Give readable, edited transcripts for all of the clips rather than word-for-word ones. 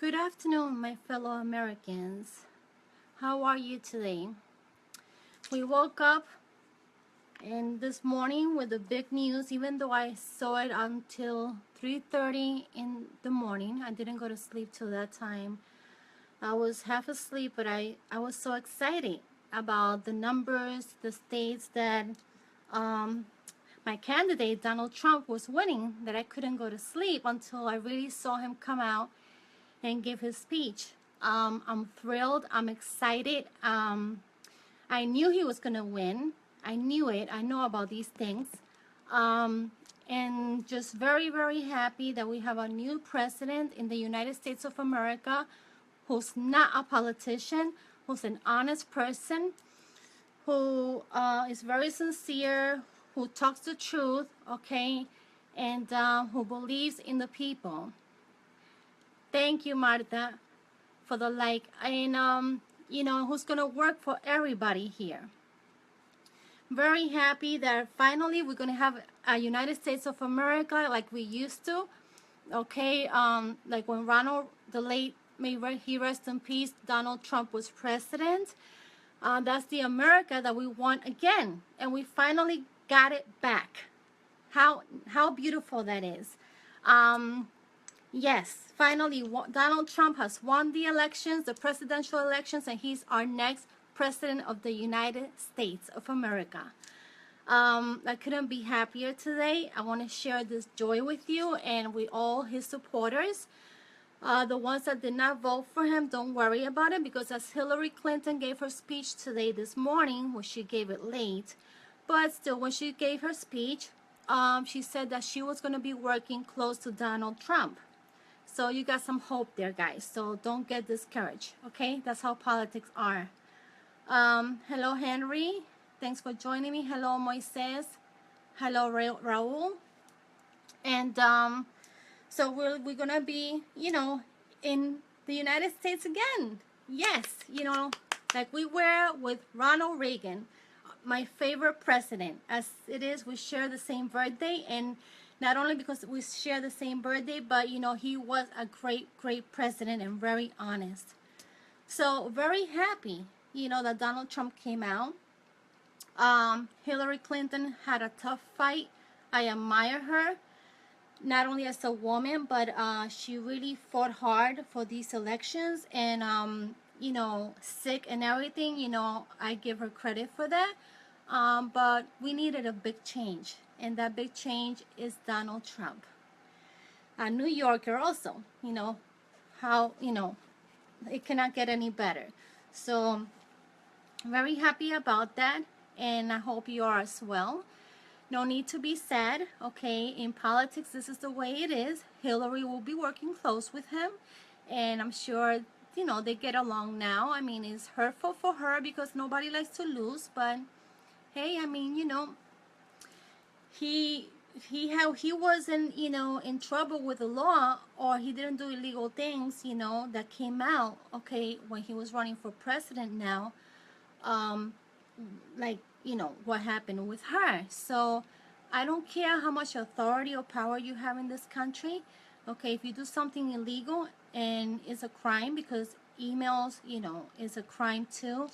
Good afternoon, my fellow Americans. How are you today? We woke up and this morning with the big news, even though I saw it until 3:30 in the morning. I didn't go to sleep till that time. I was half asleep, but I was so excited about the numbers, the states that um, my candidate, Donald Trump, was winning, that I couldn't go to sleep until I really saw him come out and give his speech. I'm thrilled. I'm excited. I knew he was going to win. I knew it. I know about these things. Um, and just very, very happy that we have a new president in the United States of America who's not a politician, who's an honest person, who is very sincere, who talks the truth, okay, and who believes in the people. Thank you, Marta, for the like. And who's gonna work for everybody here. Very happy that finally we're gonna have a United States of America like we used to. Okay, like when Ronald, the late, may he rest in peace, Donald Trump was president. That's the America that we want again, and we finally got it back. How beautiful that is. Yes, finally, Donald Trump has won the elections, the presidential elections, and he's our next president of the United States of America. I couldn't be happier today. I want to share this joy with you and with all his supporters. The ones that did not vote for him, don't worry about it, because as Hillary Clinton gave her speech today, this morning, well, she gave it late, but still, when she gave her speech, she said that she was going to be working close to Donald Trump. So you got some hope there, guys. So don't get discouraged, okay? That's how politics are. Hello, Henry. Thanks for joining me. Hello, Moises. Hello, Raul. And so we're going to be, in the United States again. Yes, like we were with Ronald Reagan, my favorite president. As it is, we share the same birthday, and not only because we share the same birthday, but he was a great president and very honest. So very happy, that Donald Trump came out. Hillary Clinton had a tough fight. I admire her, not only as a woman, but she really fought hard for these elections, and sick and everything. I give her credit for that. But we needed a big change, and that big change is Donald Trump. A New Yorker also, how, it cannot get any better. So, very happy about that, and I hope you are as well. No need to be sad, okay? In politics, this is the way it is. Hillary will be working close with him, and I'm sure, they get along now. I mean, it's hurtful for her because nobody likes to lose, but hey, I mean, he wasn't, in trouble with the law, or he didn't do illegal things, that came out, okay, when he was running for president now, like, what happened with her. So I don't care how much authority or power you have in this country, okay, if you do something illegal and it's a crime, because emails, is a crime too,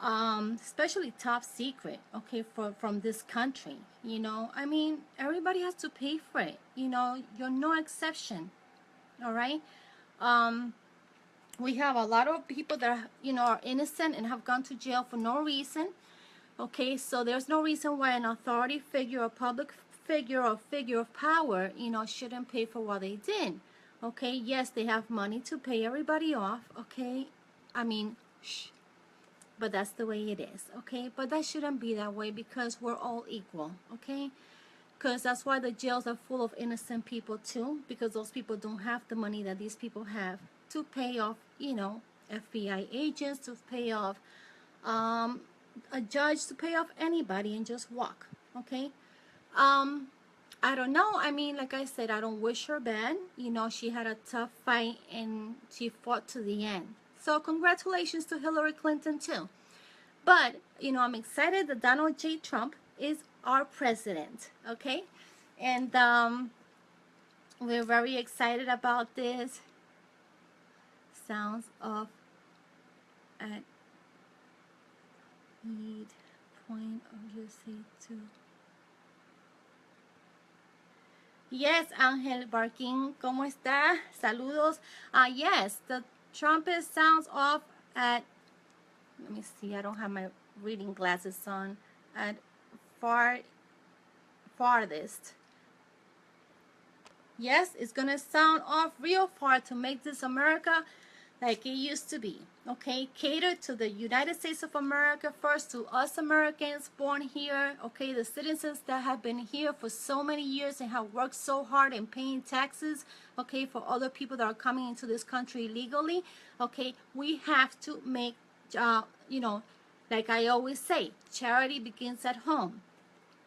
especially top secret, okay, from this country, I mean, everybody has to pay for it, you're no exception. All right. We have a lot of people that are innocent and have gone to jail for no reason, okay, so there's no reason why an authority figure, a public figure, or figure of power, shouldn't pay for what they did. Okay, yes, they have money to pay everybody off, okay, I mean, but that's the way it is, okay? But that shouldn't be that way, because we're all equal, okay? Because that's why the jails are full of innocent people too, because those people don't have the money that these people have to pay off, FBI agents, to pay off a judge, to pay off anybody, and just walk, okay? I don't know. I mean, like I said, I don't wish her bad. She had a tough fight, and she fought to the end. So congratulations to Hillary Clinton too. But, I'm excited that Donald J. Trump is our president, okay? And we're very excited about this. sounds of at each point of U.S.A. to. Yes, Ángel Barkin, ¿cómo está? Saludos. Yes, the trumpet sounds off at, let me see, I don't have my reading glasses on, at farthest. Yes, it's going to sound off real far to make this America like it used to be. Okay, cater to the United States of America first, to us Americans born here. Okay, the citizens that have been here for so many years and have worked so hard and paying taxes. Okay, for other people that are coming into this country illegally. Okay, we have to make, you know, like I always say, charity begins at home.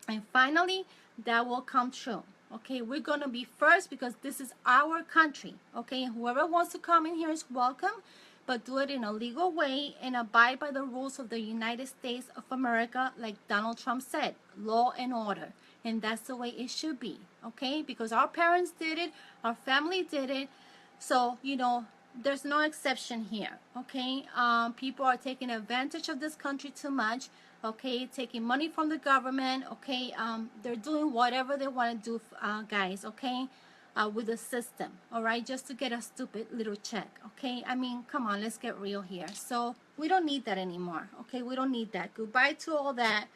And finally, that will come true. Okay, we're going to be first because this is our country. Okay, and whoever wants to come in here is welcome, but do it in a legal way and abide by the rules of the United States of America, like Donald Trump said, law and order. And that's the way it should be. Okay, because our parents did it, our family did it. So, you know, there's no exception here. Okay, people are taking advantage of this country too much. Okay, taking money from the government. Okay, they're doing whatever they want to do, guys. Okay, with the system. All right, just to get a stupid little check. Okay, I mean, come on, let's get real here. So we don't need that anymore. Okay, we don't need that. Goodbye to all that.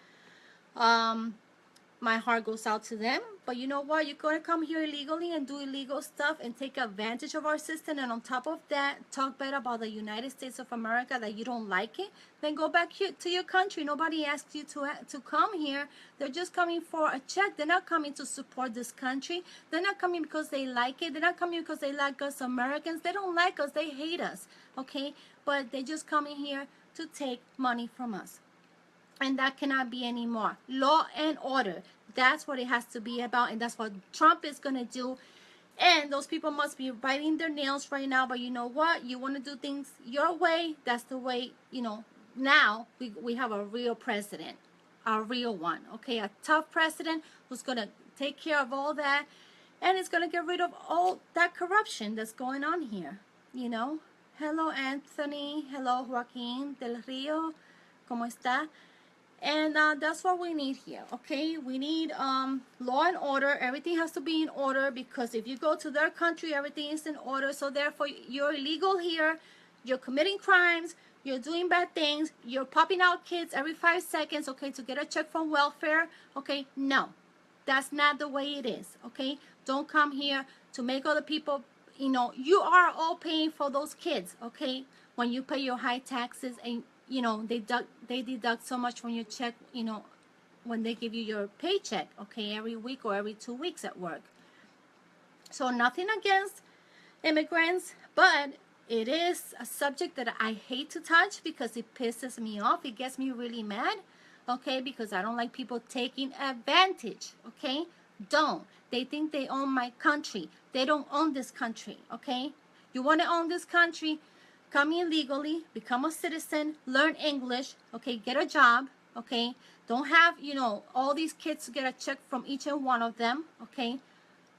My heart goes out to them, but you know what, you're going to come here illegally and do illegal stuff and take advantage of our system, and on top of that talk bad about the United States of America, that you don't like it, then go back here to your country. Nobody asked you to come here. They're just coming for a check. They're not coming to support this country. They're not coming because they like it. They're not coming because they like us Americans. They don't like us. They hate us. Okay, but they're just coming here to take money from us. And that cannot be anymore. Law and order. That's what it has to be about. And that's what Trump is going to do. And those people must be biting their nails right now. But you know what? You want to do things your way. That's the way, you know. Now we have a real president. A real one. Okay. A tough president who's going to take care of all that. And it's going to get rid of all that corruption that's going on here. You know. Hello, Anthony. Hello, Joaquin del Rio. ¿Cómo está? And that's what we need here. Okay, we need law and order. Everything has to be in order, because if you go to their country, everything is in order. So therefore, you're illegal here. You're committing crimes. You're doing bad things. You're popping out kids every 5 seconds, okay, to get a check from welfare. Okay, no, that's not the way it is. Okay, don't come here to make other people, you know, you are all paying for those kids. Okay, when you pay your high taxes, and you know, they deduct so much from your check, you know, when they give you your paycheck, okay, every week or every 2 weeks at work. So nothing against immigrants, but it is a subject that I hate to touch because it pisses me off. It gets me really mad, okay, because I don't like people taking advantage, okay? Don't. They think they own my country. They don't own this country, okay? You want to own this country? Come in legally, become a citizen, learn English, okay, get a job, okay? Don't have, you know, all these kids to get a check from each and one of them, okay?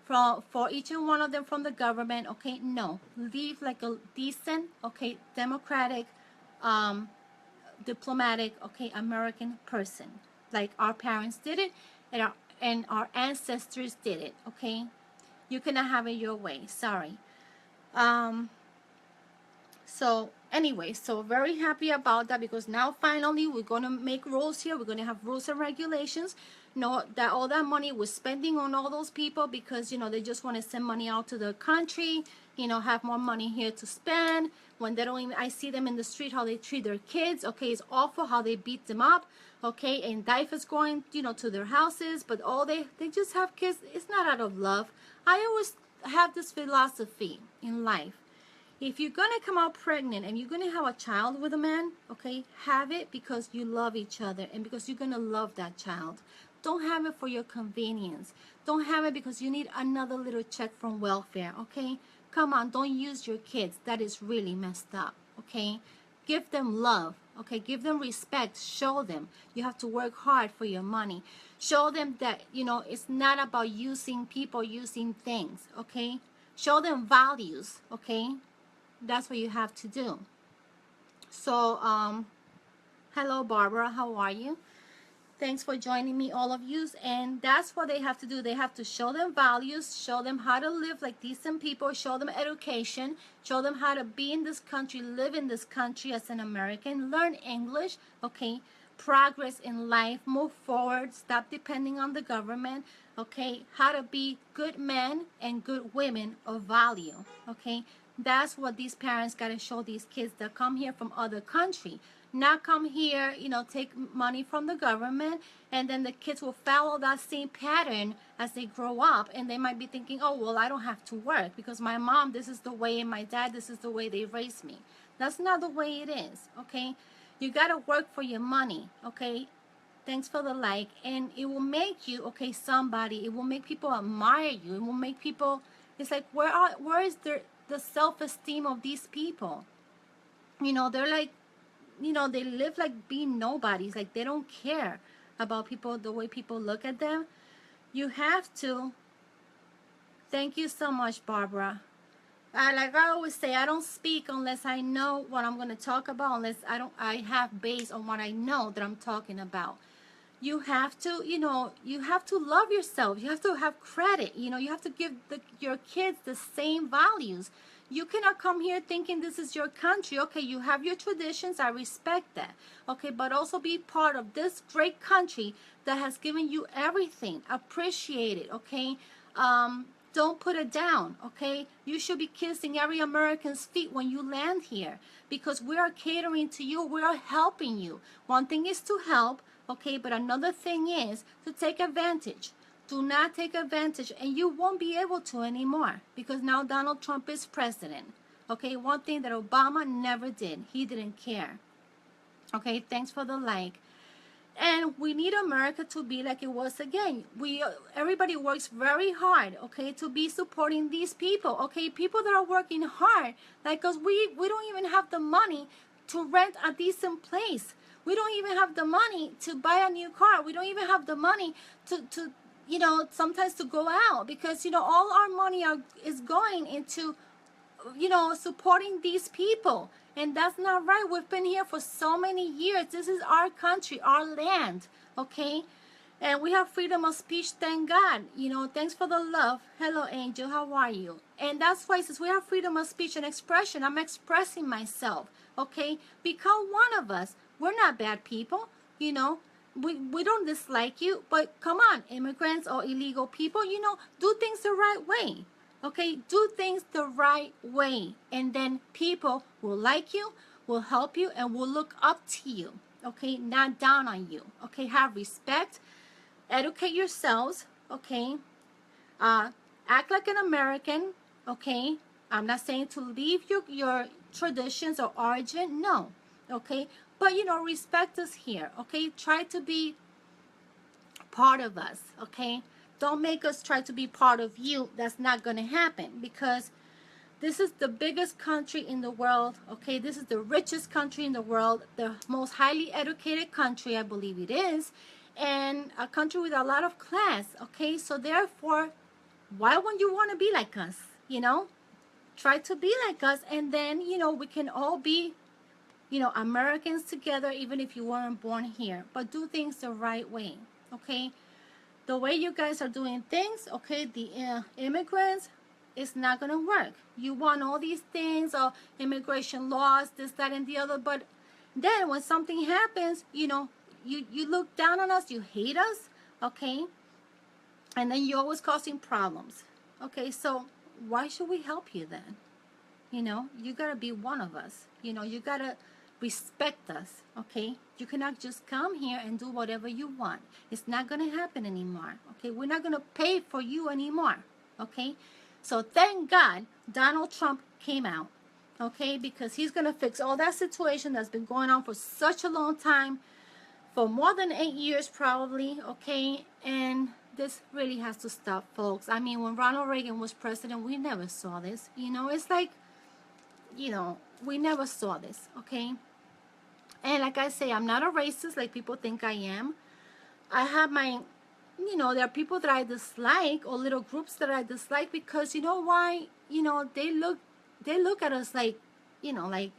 For each and one of them from the government, okay? No, live like a decent, okay, democratic, diplomatic, okay, American person. Like our parents did it, and our ancestors did it, okay? You cannot have it your way, sorry. So anyway, so very happy about that, because now finally we're going to make rules here. We're going to have rules and regulations. Know that all that money we're spending on all those people because, you know, they just want to send money out to the country, you know, have more money here to spend. When they don't even, I see them in the street, how they treat their kids. Okay, it's awful how they beat them up. Okay, and diapers going, you know, to their houses. But all they just have kids. It's not out of love. I always have this philosophy in life. If you're going to come out pregnant and you're going to have a child with a man, okay, have it because you love each other and because you're going to love that child. Don't have it for your convenience. Don't have it because you need another little check from welfare, okay? Come on, don't use your kids. That is really messed up, okay? Give them love, okay? Give them respect. Show them you have to work hard for your money. Show them that, you know, it's not about using people, using things, okay? Show them values, okay? That's what you have to do. So, hello, Barbara. How are you? Thanks for joining me, all of you. And that's what they have to do. They have to show them values, show them how to live like decent people, show them education, show them how to be in this country, live in this country as an American, learn English, okay, progress in life, move forward, stop depending on the government, okay, how to be good men and good women of value, okay. That's what these parents got to show these kids that come here from other country. Not come here, take money from the government, and then the kids will follow that same pattern as they grow up, and they might be thinking, oh, well, I don't have to work because my mom, this is the way, and my dad, this is the way they raised me. That's not the way it is, okay? You got to work for your money, okay? Thanks for the like, and it will make you, okay, somebody. It will make people admire you. It will make people, it's like, where is the self-esteem of these people? They're like, they live like being nobodies. Like they don't care about people, the way people look at them. You have to. Thank you so much, Barbara. Like I always say, I don't speak unless I know what I'm going to talk about, unless I have base on what I know that I'm talking about. You have to, you have to love yourself. You have to have credit. You have to give your kids the same values. You cannot come here thinking this is your country. Okay, you have your traditions. I respect that. Okay, but also be part of this great country that has given you everything. Appreciate it, okay? Don't put it down, okay? You should be kissing every American's feet when you land here because we are catering to you. We are helping you. One thing is to help, okay? But another thing is to take advantage. Do not take advantage, and you won't be able to anymore because now Donald Trump is president. Okay, one thing that Obama never did. He didn't care. Okay, thanks for the like. And we need America to be like it was again. Everybody works very hard, okay, to be supporting these people, okay, people that are working hard, like us. We don't even have the money to rent a decent place. We don't even have the money to buy a new car. We don't even have the money to sometimes to go out because, all our money is going into, supporting these people. And that's not right. We've been here for so many years. This is our country, our land, okay? And we have freedom of speech, thank God. Thanks for the love. Hello, Angel. How are you? And that's why, since we have freedom of speech and expression, I'm expressing myself, okay? Become one of us. We're not bad people, We don't dislike you, but come on, immigrants or illegal people, do things the right way. Okay, do things the right way. And then people will like you, will help you, and will look up to you. Okay, not down on you. Okay, have respect. Educate yourselves. Okay, act like an American. Okay, I'm not saying to leave your traditions or origin. No. Okay, but respect us here. Okay, try to be part of us. Okay, don't make us try to be part of you. That's not going to happen because this is the biggest country in the world. Okay, this is the richest country in the world, the most highly educated country, I believe it is, and a country with a lot of class. Okay, so therefore, why wouldn't you want to be like us? Try to be like us, and then we can all be Americans together, even if you weren't born here. But do things the right way, okay? The way you guys are doing things, okay, the immigrants, it's not going to work. You want all these things, immigration laws, this, that, and the other, but then when something happens, you look down on us, you hate us, okay? And then you're always causing problems, okay? So why should we help you then? You got to be one of us. You got to respect us, okay? You cannot just come here and do whatever you want. It's not going to happen anymore, okay? We're not going to pay for you anymore, okay? So thank God Donald Trump came out, okay? Because he's going to fix all that situation that's been going on for such a long time, for more than 8 years probably, okay? And this really has to stop, folks. I mean, when Ronald Reagan was president, we never saw this. It's like, we never saw this, okay? And like I say, I'm not a racist like people think I am. I have my, there are people that I dislike, or little groups that I dislike, because you know why? They look at us like like,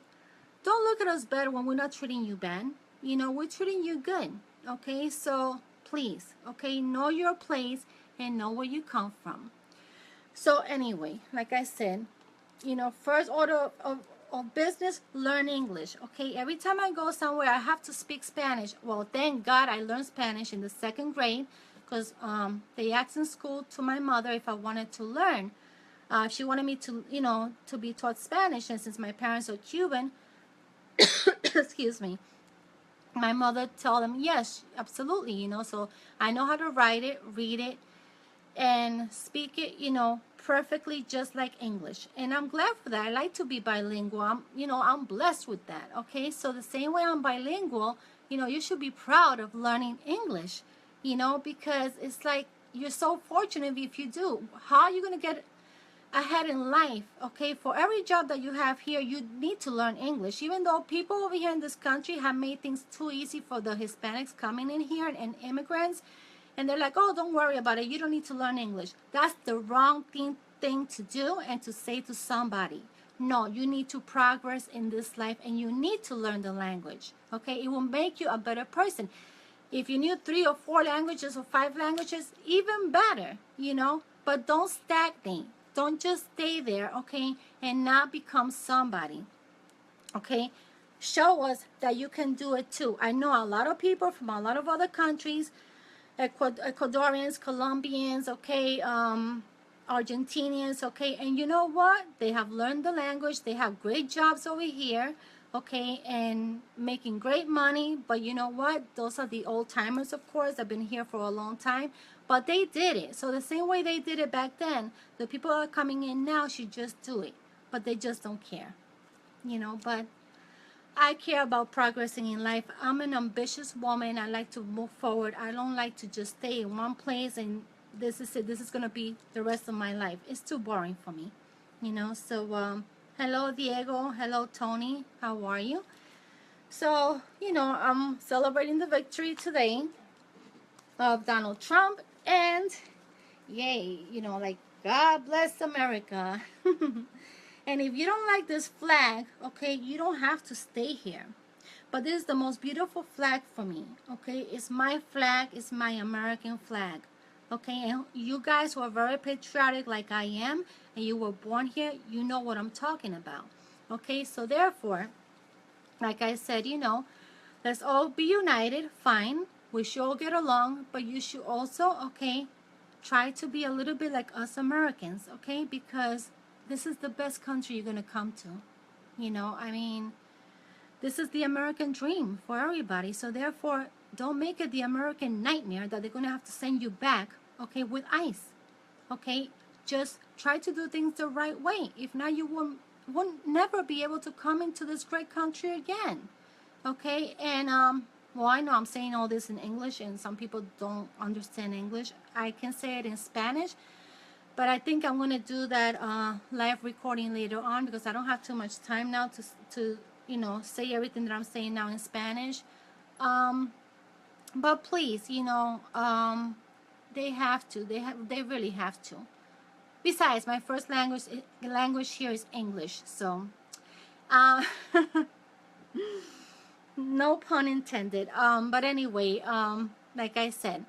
don't look at us bad when we're not treating you bad. We're treating you good. Okay, so please, okay, know your place and know where you come from. So anyway, like I said, first order of business, learn English. Okay, every time I go somewhere, I have to speak Spanish. Well, thank God I learned Spanish in the 2nd grade, because they asked in school to my mother if I wanted to learn. She wanted me to, to be taught Spanish, and since my parents are Cuban, excuse me, my mother told them, yes, absolutely, so I know how to write it, read it, and speak it, perfectly, just like English. And I'm glad for that. I like to be bilingual. I'm blessed with that. Okay, so the same way I'm bilingual, you should be proud of learning English, because it's like you're so fortunate if you do. How are you going to get ahead in life? Okay, for every job that you have here, you need to learn English. Even though people over here in this country have made things too easy for the Hispanics coming in here and immigrants, and they're like, oh, don't worry about it, you don't need to learn English. That's the wrong thing to do and to say to somebody. No, you need to progress in this life, and you need to learn the language. Okay, it will make you a better person. If you knew 3 or 4 languages or 5 languages, even better, but don't stagnate. Don't just stay there, okay, and not become somebody. Okay, show us that you can do it too. I know a lot of people from a lot of other countries, Ecuadorians, Colombians, okay, Argentinians, okay, and you know what? They have learned the language. They have great jobs over here, okay, and making great money. But you know what? Those are the old timers, of course. They've been here for a long time, but they did it. So the same way they did it back then, the people that are coming in now should just do it, but they just don't care, but I care about progressing in life. I'm an ambitious woman. I like to move forward. I don't like to just stay in one place and this is it. This is going to be the rest of my life. It's too boring for me, So, hello, Diego. Hello, Tony. How are you? So, I'm celebrating the victory today of Donald Trump. And, yay, like, God bless America. And if you don't like this flag, okay, you don't have to stay here. But this is the most beautiful flag for me, okay? It's my flag. It's my American flag, okay? And you guys who are very patriotic like I am, and you were born here, you know what I'm talking about, okay? So therefore, like I said, let's all be united, fine. We should all get along, but you should also, okay, try to be a little bit like us Americans, okay? Because this is the best country you're going to come to. I mean, this is the American dream for everybody. So therefore, don't make it the American nightmare that they're going to have to send you back, okay, with ICE. Okay? Just try to do things the right way. If not, you won't never be able to come into this great country again. Okay? And, well, I know I'm saying all this in English, and some people don't understand English. I can say it in Spanish. But I think I'm going to do that live recording later on, because I don't have too much time now to say everything that I'm saying now in Spanish. But please, they have to. They really have to. Besides, my first language here is English. So, no pun intended. But anyway, like I said,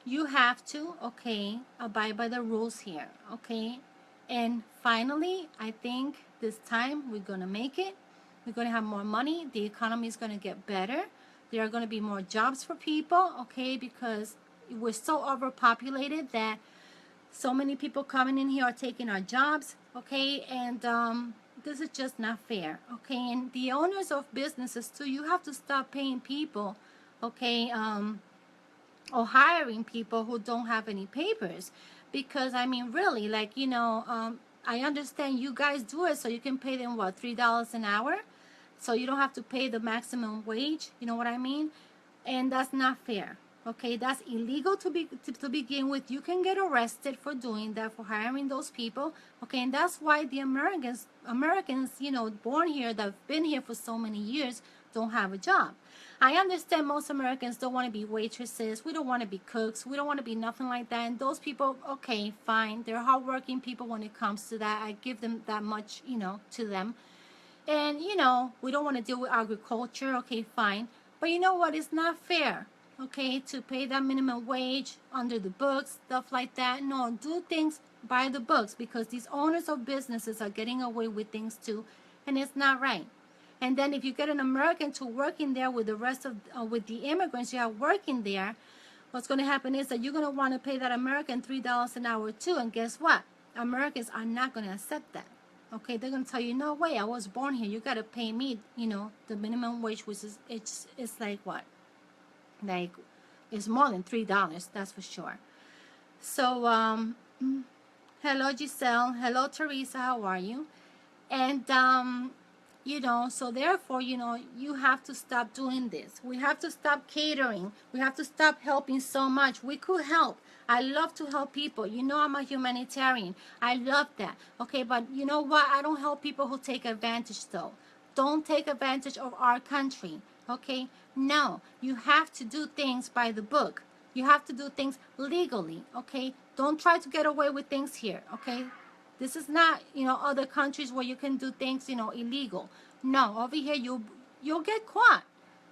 you have to, okay, abide by the rules here, okay? And finally, I think this time we're going to make it. We're going to have more money. The economy is going to get better. There are going to be more jobs for people, okay? Because we're so overpopulated that so many people coming in here are taking our jobs, okay? And this is just not fair, okay? And the owners of businesses, too, you have to stop paying people, okay, or hiring people who don't have any papers. Because I mean, really, like, I understand you guys do it so you can pay them what, $3 an hour, so you don't have to pay the maximum wage, you know what I mean? And that's not fair, okay? That's illegal to begin with. You can get arrested for doing that, for hiring those people, okay? And that's why the Americans born here, that have been here for so many years, don't have a job. I understand most Americans don't want to be waitresses. We don't want to be cooks. We don't want to be nothing like that. And those people, okay, fine. They're hardworking people when it comes to that. I give them that much, to them. And, you know, we don't want to deal with agriculture. Okay, fine. But you know what? It's not fair, okay, to pay that minimum wage under the books, stuff like that. No, do things by the books, because these owners of businesses are getting away with things too, and it's not right. And then if you get an American to work in there with the rest of, with the immigrants you have working there, what's going to happen is that you're going to want to pay that American $3 an hour too. And guess what? Americans are not going to accept that. Okay, they're going to tell you, no way, I was born here. You got to pay me, you know, the minimum wage, which is, it's like what? Like, it's more than $3, that's for sure. So, hello, Giselle. Hello, Teresa. How are you? And, you know, so therefore, you know, you have to stop doing this. We have to stop catering. We have to stop helping so much. We could help. I love to help people. You know, I'm a humanitarian. I love that. Okay, but you know what? I don't help people who take advantage, though. Don't take advantage of our country. Okay? No, you have to do things by the book. You have to do things legally. Okay? Don't try to get away with things here. Okay? This is not, you know, other countries where you can do things, you know, illegal. No, over here you'll get caught,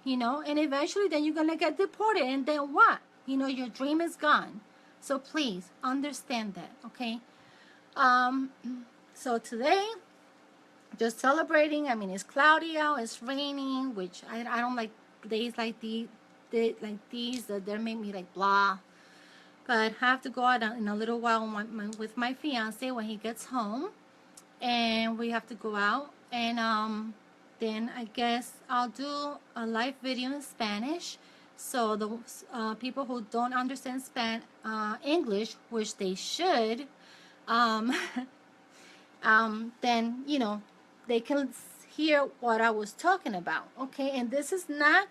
you know, and eventually then you're gonna get deported, and then what? You know, your dream is gone. So please understand that, okay? So today, just celebrating. I mean, it's cloudy out, it's raining, which I don't like days like these that they make me like blah. But I have to go out in a little while with my fiance when he gets home, and we have to go out, and then I guess I'll do a live video in Spanish, so the people who don't understand English, which they should, um, then, you know, they can hear what I was talking about, okay? And this is not,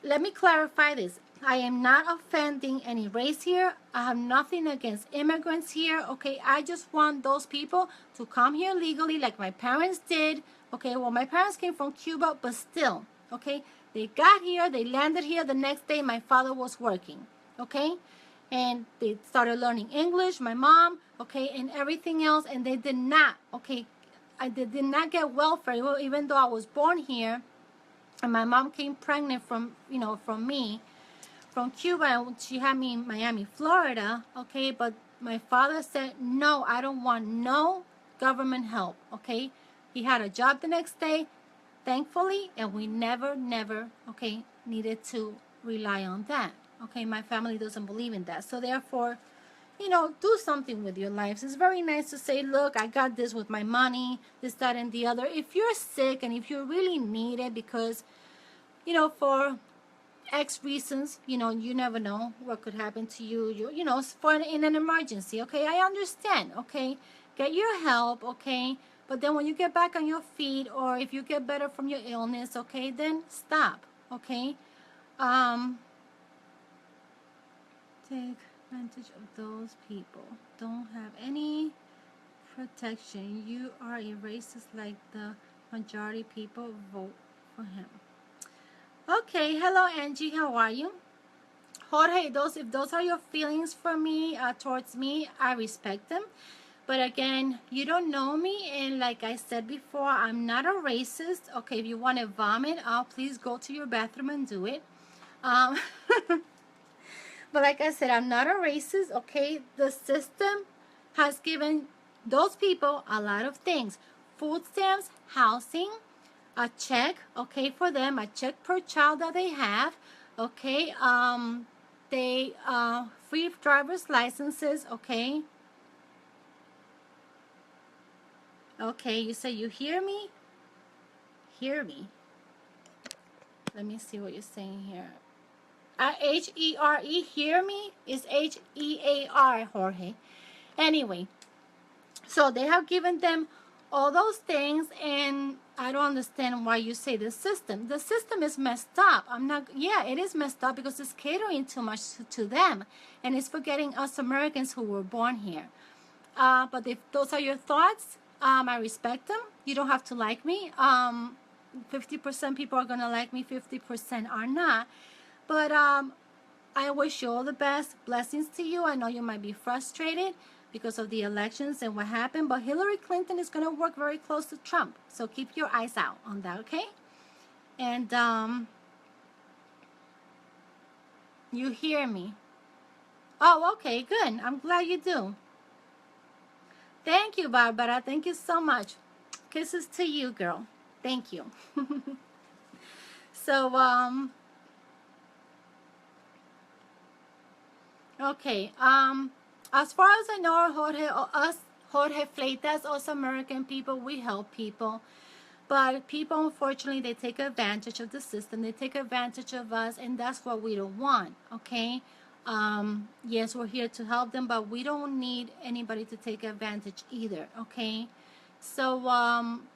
let me clarify this. I am not offending any race here. I have nothing against immigrants here, okay? I just want those people to come here legally like my parents did, okay? Well, my parents came from Cuba, but still, okay? They got here, they landed here. The next day, my father was working, okay? And they started learning English, my mom, okay, and everything else, and they did not, okay? They did not get welfare, even though I was born here, and my mom came pregnant from, you know, from me, from Cuba, and she had me in Miami, Florida, okay? But my father said, no, I don't want no government help, okay? He had a job the next day, thankfully, and we never, okay, needed to rely on that, okay? My family doesn't believe in that. So therefore, you know, do something with your lives. It's very nice to say, look, I got this with my money, this, that, and the other. If you're sick and if you really need it because, you know, for X reasons, you know, you never know what could happen to you. You know, in an emergency, okay? I understand, okay? Get your help, okay? But then when you get back on your feet, or if you get better from your illness, okay, then stop, okay? Take advantage of those people. Don't have any protection. You are a racist like the majority people. Vote for him. Okay, hello Angie, how are you? Jorge, if those are your feelings for me, towards me, I respect them. But again, you don't know me, and like I said before, I'm not a racist. Okay, if you want to vomit, please go to your bathroom and do it. But like I said, I'm not a racist, okay? The system has given those people a lot of things. Food stamps, housing, a check, okay, for them, a check per child that they have, okay? They, free driver's licenses, okay? Okay, you say you hear me? Hear me. Let me see what you're saying here. H-E-R-E, hear me, is H-E-A-R, Jorge. Anyway, so they have given them all those things, and I don't understand why you say the system. The system is messed up. Yeah, it is messed up because it's catering too much to them, and it's forgetting us Americans who were born here. But if those are your thoughts, I respect them. You don't have to like me. 50% people are going to like me, 50% are not. But I wish you all the best. Blessings to you. I know you might be frustrated because of the elections and what happened. But Hillary Clinton is going to work very close to Trump. So keep your eyes out on that, okay? And you hear me? Oh, okay, good. I'm glad you do. Thank you, Barbara. Thank you so much. Kisses to you, girl. Thank you. So, okay. As far as I know, Jorge Fleitas, us American people, we help people. But people, unfortunately, they take advantage of the system. They take advantage of us, and that's what we don't want, okay? Yes, we're here to help them, but we don't need anybody to take advantage either, okay? So,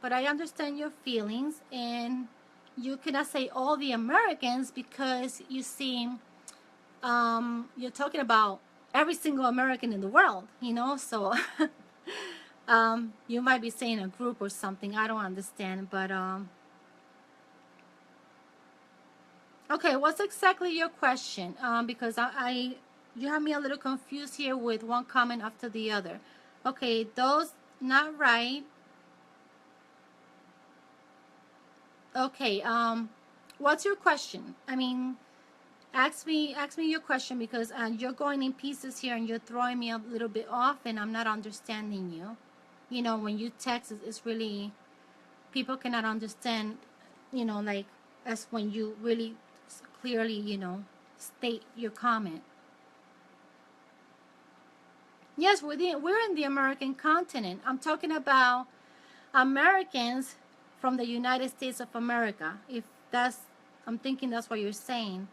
but I understand your feelings, and you cannot say all the Americans because you see, you're talking about every single American in the world, you know, so you might be saying a group or something. I don't understand, but okay, what's exactly your question? Because you have me a little confused here with one comment after the other. Okay, those not right. Okay, what's your question? I mean, ask me your question because you're going in pieces here and you're throwing me a little bit off and I'm not understanding you. You know, when you text, it's really, people cannot understand, you know, like as when you really clearly, you know, state your comment. Yes, we're in the American continent. I'm talking about Americans from the United States of America. If that's, I'm thinking that's what you're saying.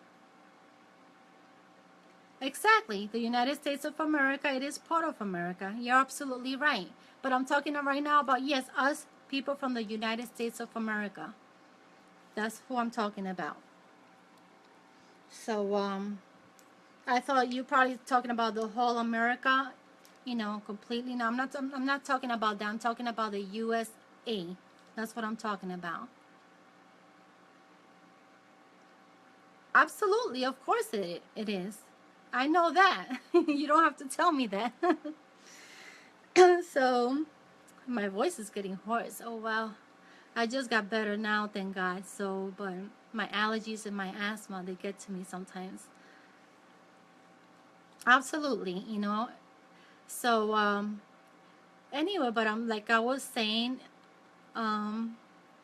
Exactly. The United States of America, it is part of America. You're absolutely right. But I'm talking right now about, yes, us people from the United States of America. That's who I'm talking about. So, I thought you probably talking about the whole America, you know, completely. No, I'm not talking about that. I'm talking about the U.S.A. That's what I'm talking about. Absolutely, of course it is. I know that. You don't have to tell me that. So, my voice is getting hoarse. Oh, well. I just got better now, thank God. So, but my allergies and my asthma, they get to me sometimes. Absolutely, you know. So, anyway, but I'm like I was saying, hola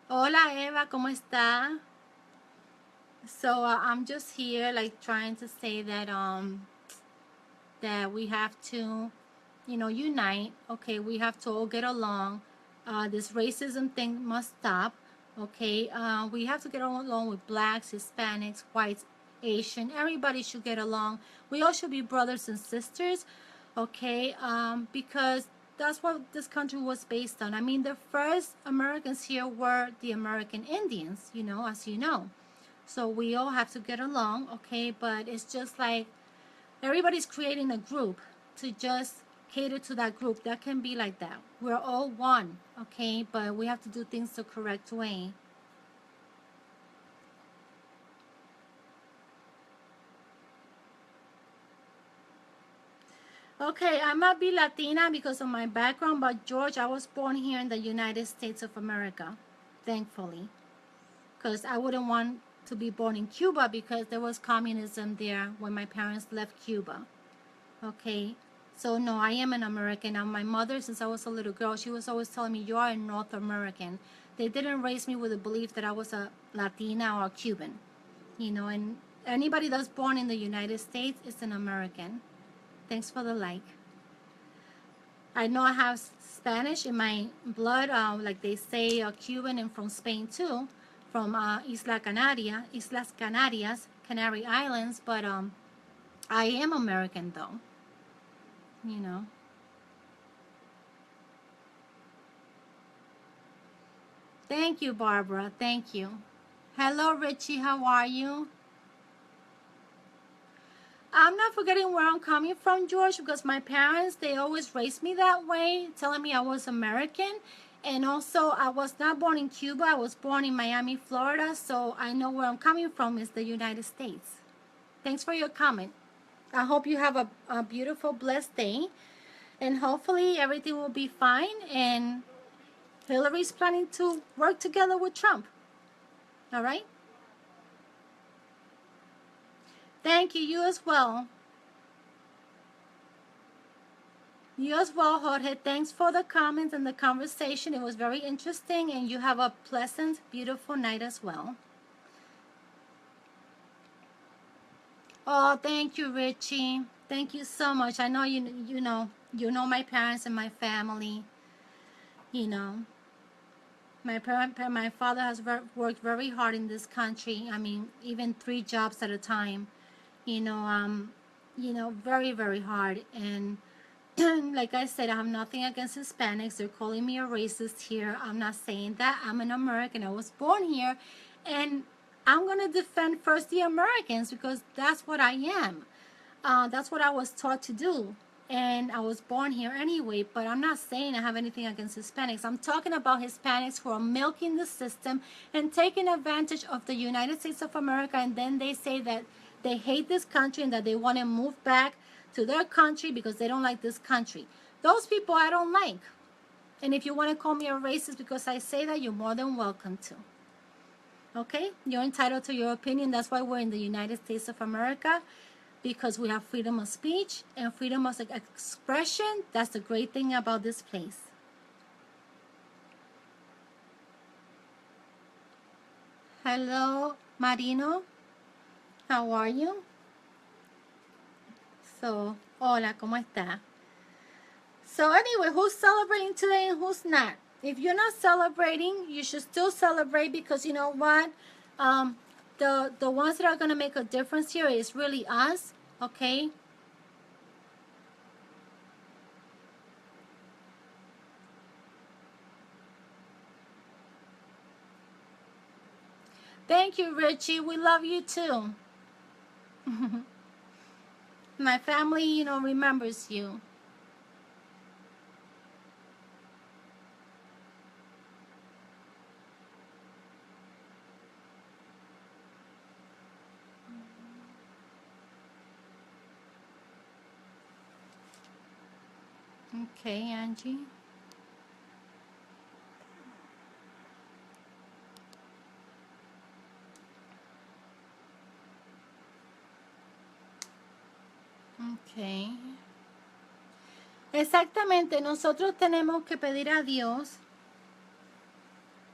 Eva, ¿cómo está? So I'm just here like trying to say that that we have to, you know, unite. Okay, we have to all get along. This racism thing must stop. Okay, we have to get along with blacks, Hispanics, whites, Asian. Everybody should get along. We all should be brothers and sisters. Okay, because that's what this country was based on. I mean, the first Americans here were the American Indians, you know, as you know. So we all have to get along, okay? But it's just like everybody's creating a group to just cater to that group. That can be like that. We're all one, okay? But we have to do things the correct way. Okay, I might be Latina because of my background, but George, I was born here in the United States of America, thankfully. Because I wouldn't want to be born in Cuba because there was communism there when my parents left Cuba. Okay, so no, I am an American. And my mother, since I was a little girl, she was always telling me, you are a North American. They didn't raise me with the belief that I was a Latina or a Cuban. You know, and anybody that's born in the United States is an American. Thanks for the like. I know I have Spanish in my blood, like they say, Cuban and from Spain too, from Islas Canarias, Canary Islands, but I am American though, you know. Thank you, Barbara. Thank you. Hello, Richie. How are you? I'm not forgetting where I'm coming from, George, because my parents, they always raised me that way, telling me I was American. And also, I was not born in Cuba. I was born in Miami, Florida. So I know where I'm coming from is the United States. Thanks for your comment. I hope you have a beautiful, blessed day. And hopefully everything will be fine, and Hillary's planning to work together with Trump. All right? Thank you. You as well. You as well, Jorge. Thanks for the comments and the conversation. It was very interesting, and you have a pleasant, beautiful night as well. Oh, thank you, Richie. Thank you so much. I know you know my parents and my family. You know, my father has worked very hard in this country. I mean, even 3 jobs at a time. Very, very hard. And like I said, I have nothing against Hispanics. They're calling me a racist here. I'm not saying that. I'm an American. I was born here, and I'm going to defend first the Americans because that's what I am. That's what I was taught to do. And I was born here anyway, but I'm not saying I have anything against Hispanics. I'm talking about Hispanics who are milking the system and taking advantage of the United States of America, and then they say that they hate this country and that they want to move back to their country because they don't like this country. Those people I don't like. And if you want to call me a racist because I say that, you're more than welcome to. Okay? You're entitled to your opinion. That's why we're in the United States of America, because we have freedom of speech and freedom of expression. That's the great thing about this place. Hello, Marino. How are you? So, hola, ¿cómo está? So anyway, who's celebrating today and who's not? If you're not celebrating, you should still celebrate, because you know what? The ones that are going to make a difference here is really us, okay? Thank you, Richie. We love you too. My family, remembers you. Okay, Angie. Okay. Exactamente, nosotros tenemos que pedir a Dios.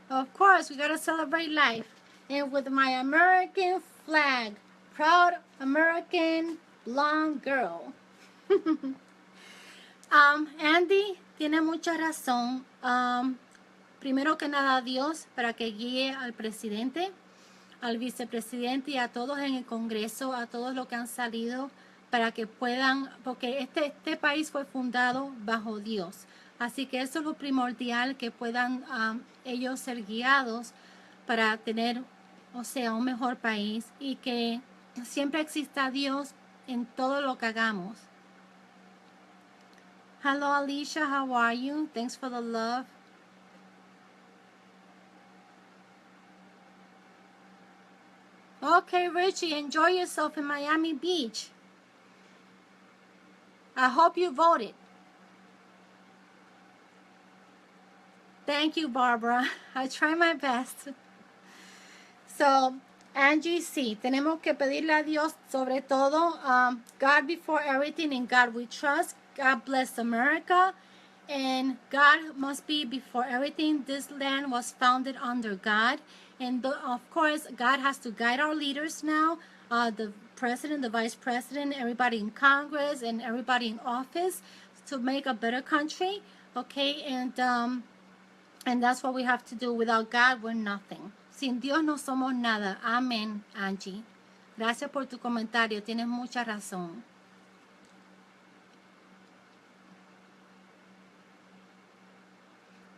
Of course, we gotta celebrate life. And with my American flag, proud American blonde girl. Andy tiene mucha razón. Primero que nada, Dios, para que guíe al presidente, al vicepresidente y a todos en el Congreso, a todos los que han salido, para que puedan, porque este país fue fundado bajo Dios. Así que eso es lo primordial, que puedan ellos ser guiados para tener, un mejor país, y que siempre exista Dios en todo lo que hagamos. Hello, Alicia. How are you? Thanks for the love. Okay, Richie, enjoy yourself in Miami Beach. I hope you voted. Thank you, Barbara. I try my best. So, Angie, sí, tenemos que pedirle a Dios sobre todo, God before everything, in God we trust. God bless America, and God must be before everything. This land was founded under God, and of course, God has to guide our leaders now, the president, the vice president, everybody in Congress, and everybody in office, to make a better country, okay? And that's what we have to do. Without God, we're nothing. Sin Dios no somos nada. Amén, Angie. Gracias por tu comentario. Tienes mucha razón.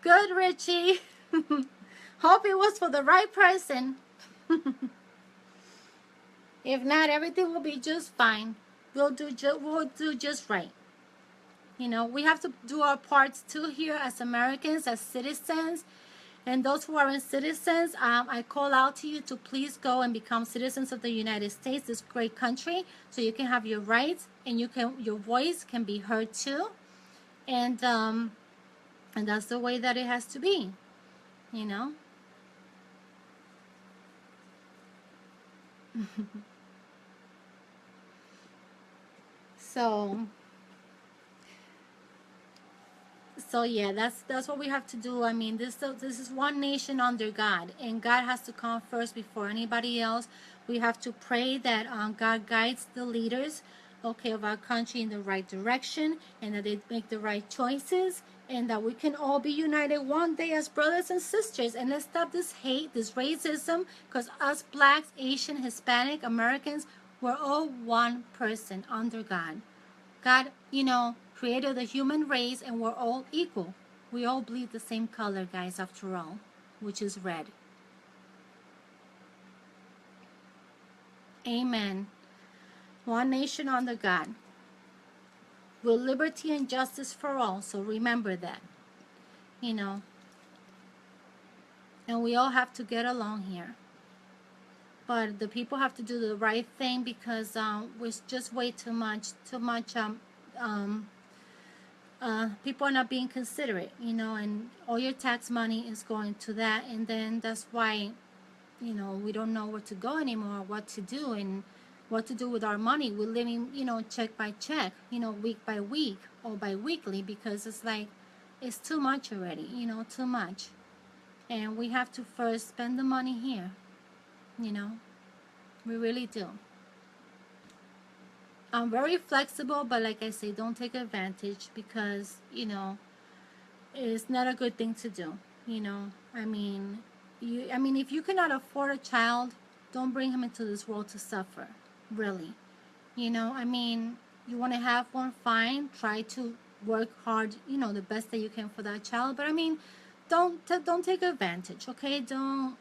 Good, Richie. Hope it was for the right person. If not, everything will be just fine. We'll do just right. We have to do our parts too here as Americans, as citizens. And those who aren't citizens, I call out to you to please go and become citizens of the United States, this great country, so you can have your rights and your voice can be heard too. And that's the way that it has to be, you know. So yeah, that's what we have to do. I mean, this is one nation under God, and God has to come first before anybody else. We have to pray that God guides the leaders, okay, of our country in the right direction, and that they make the right choices, and that we can all be united one day as brothers and sisters. And let's stop this hate, this racism, because us blacks, Asian, Hispanic, Americans, we're all one person under God. God, created the human race, and we're all equal. We all bleed the same color, guys, after all, which is red. Amen. One nation under God, with liberty and justice for all. So remember that, you know, and we all have to get along here. But the people have to do the right thing, because we're just way too much um, people are not being considerate, and all your tax money is going to that, and then that's why, we don't know where to go anymore, what to do, and what to do with our money. We're living, check by check, week by week or by weekly, because it's like, it's too much already, too much. And we have to first spend the money here, we really do. I'm very flexible, but like I say, don't take advantage, because, it's not a good thing to do. I mean, if you cannot afford a child, don't bring him into this world to suffer, really. You want to have one, fine, try to work hard, the best that you can for that child, but don't take advantage, okay? Don't,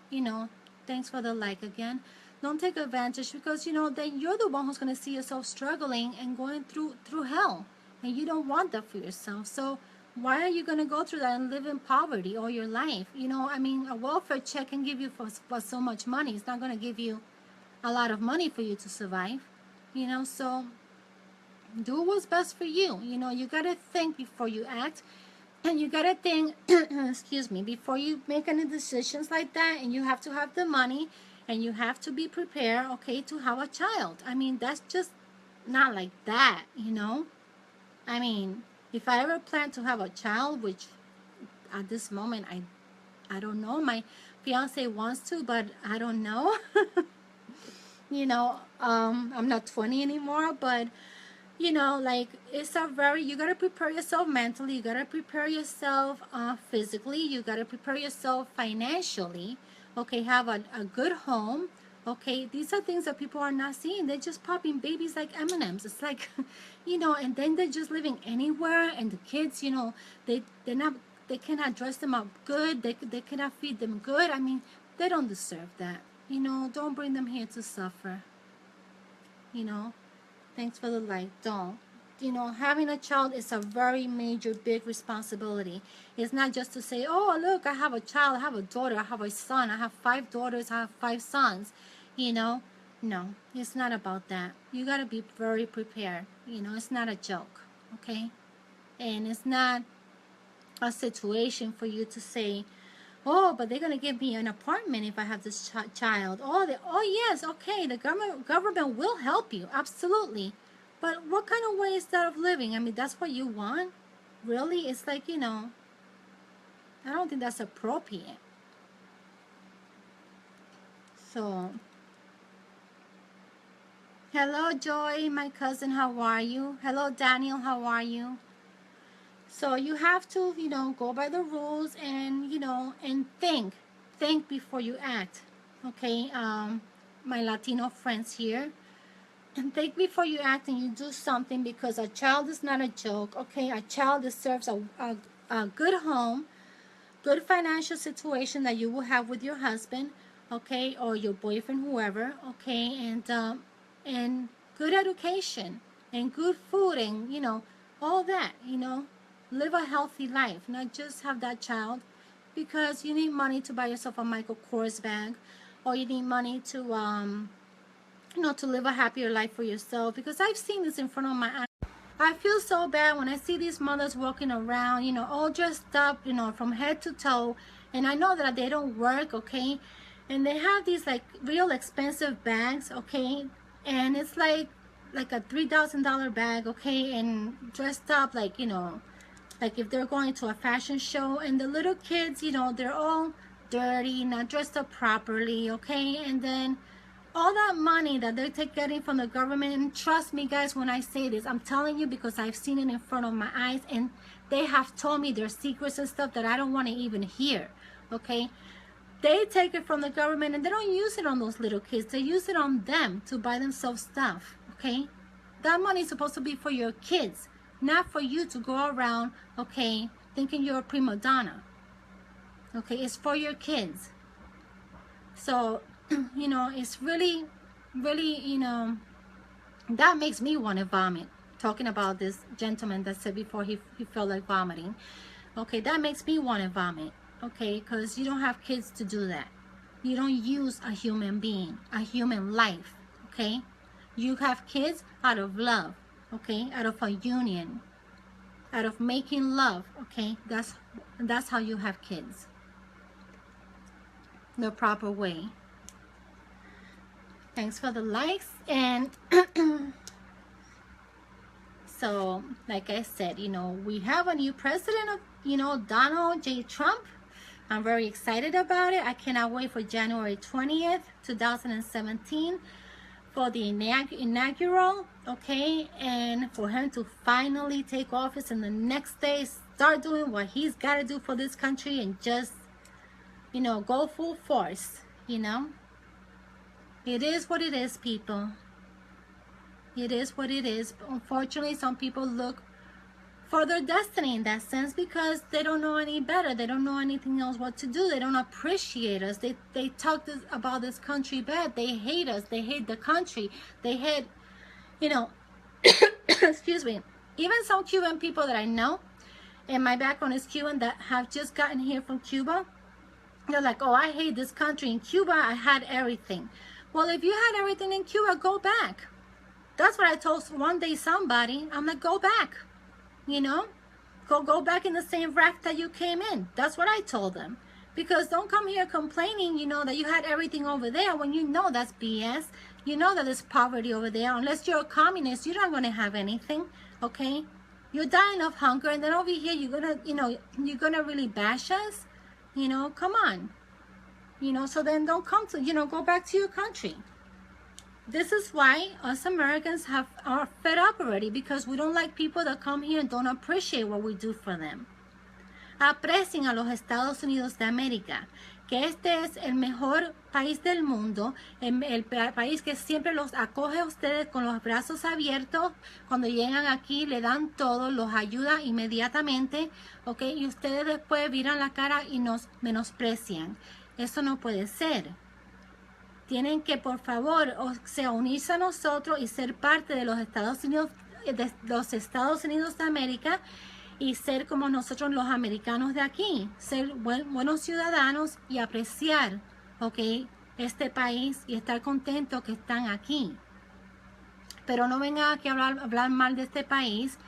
thanks for the like again. Don't take advantage, because then you're the one who's going to see yourself struggling and going through hell, and you don't want that for yourself. So why are you going to go through that and live in poverty all your life? A welfare check can give you for so much money. It's not going to give you a lot of money for you to survive. So do what's best for you. You got to think before you act. And you got to think, excuse me, before you make any decisions like that. And you have to have the money, and you have to be prepared, okay, to have a child. That's just not like that, if I ever plan to have a child, which at this moment I don't know. My fiance wants to, but I don't know. I'm not 20 anymore, but like, it's a very, you gotta prepare yourself mentally, you gotta prepare yourself physically, you gotta prepare yourself financially, okay, have a good home, okay. These are things that people are not seeing. They're just popping babies like M&Ms. It's like, and then they're just living anywhere, and the kids, they're not, they cannot dress them up good, they cannot feed them good. They don't deserve that. Don't bring them here to suffer. Thanks for the like. Don't. Having a child is a very major, big responsibility. It's not just to say, oh, look, I have a child, I have a daughter, I have a son, I have 5 daughters, I have 5 sons. No, it's not about that. You got to be very prepared. It's not a joke, okay? And it's not a situation for you to say, oh, but they're going to give me an apartment if I have this child. Oh, yes, okay, the government will help you, absolutely. But what kind of way is that of living? That's what you want? Really? It's like, I don't think that's appropriate. So, hello, Joy, my cousin, how are you? Hello, Daniel, how are you? So you have to, go by the rules, and, and think before you act, okay? My Latino friends here, and think before you act, and you do something, because a child is not a joke, okay? A child deserves a good home, good financial situation that you will have with your husband, okay, or your boyfriend, whoever, okay, and good education, and good food, and, all that, live a healthy life, not just have that child because you need money to buy yourself a Michael Kors bag, or you need money to to live a happier life for yourself, because I've seen this in front of my eyes. I feel so bad when I see these mothers walking around, you know, all dressed up, you know, from head to toe. And I know that they don't work, okay? And they have these like real expensive bags, okay? And it's like a $3,000 bag, okay? And dressed up like, you know, like if they're going to a fashion show. And the little kids, you know, they're all dirty, not dressed up properly, okay? And then all that money that they're getting from the government, and trust me guys when I say this, I'm telling you because I've seen it in front of my eyes, and they have told me their secrets and stuff that I don't want to even hear, okay? They take it from the government and they don't use it on those little kids. They use it on them to buy themselves stuff, okay? That money is supposed to be for your kids, not for you to go around, okay, thinking you're a prima donna, okay? It's for your kids. So, you know, it's really, you know, that makes me want to vomit. Talking about this gentleman that said before he felt like vomiting. Okay, that makes me want to vomit. Okay, because you don't have kids to do that. You don't use a human being, a human life. Okay, you have kids out of love. Okay, out of a union, out of making love. Okay, that's how you have kids. The proper way. Thanks for the likes. And so like I said, you know, we have a new president of, you know, Donald J. Trump. I'm very excited about it. I cannot wait for January 20th 2017 for the inaugural, okay, and for him to finally take office and the next day start doing what he's got to do for this country and just, you know, go full force, you know. It is what it is, people. It is what it is. Unfortunately, some people look for their destiny in that sense because they don't know any better. They don't know anything else what to do. They don't appreciate us. They talk about this country bad. They hate us. They hate the country. They hate, you know, excuse me. Even some Cuban people that I know, and my background is Cuban, that have just gotten here from Cuba. They're like, oh, I hate this country. In Cuba, I had everything. Well, if you had everything in Cuba, go back. That's what I told one day somebody. I'm like, go back. You know, go back in the same rack that you came in. That's what I told them. Because don't come here complaining, you know, that you had everything over there when you know that's BS. You know that there's poverty over there. Unless you're a communist, you're not going to have anything, okay? You're dying of hunger, and then over here you're going to, you know, you're going to really bash us? You know, come on. You know, so then don't come to, you know, go back to your country. This is why us Americans are fed up already, because we don't like people that come here and don't appreciate what we do for them. Aprecien a los Estados Unidos de América, que este es el mejor país del mundo, el país que siempre los acoge a ustedes con los brazos abiertos. Cuando llegan aquí le dan todo, los ayuda inmediatamente, ¿ok? Y ustedes después viran la cara y nos menosprecian. Eso no puede ser. Tienen que, por favor, o sea, unirse a nosotros y ser parte de los Estados Unidos de América, y ser como nosotros los americanos de aquí, ser buenos ciudadanos y apreciar, ¿ok?, este país y estar contentos que están aquí. Pero no vengan aquí a hablar mal de este país,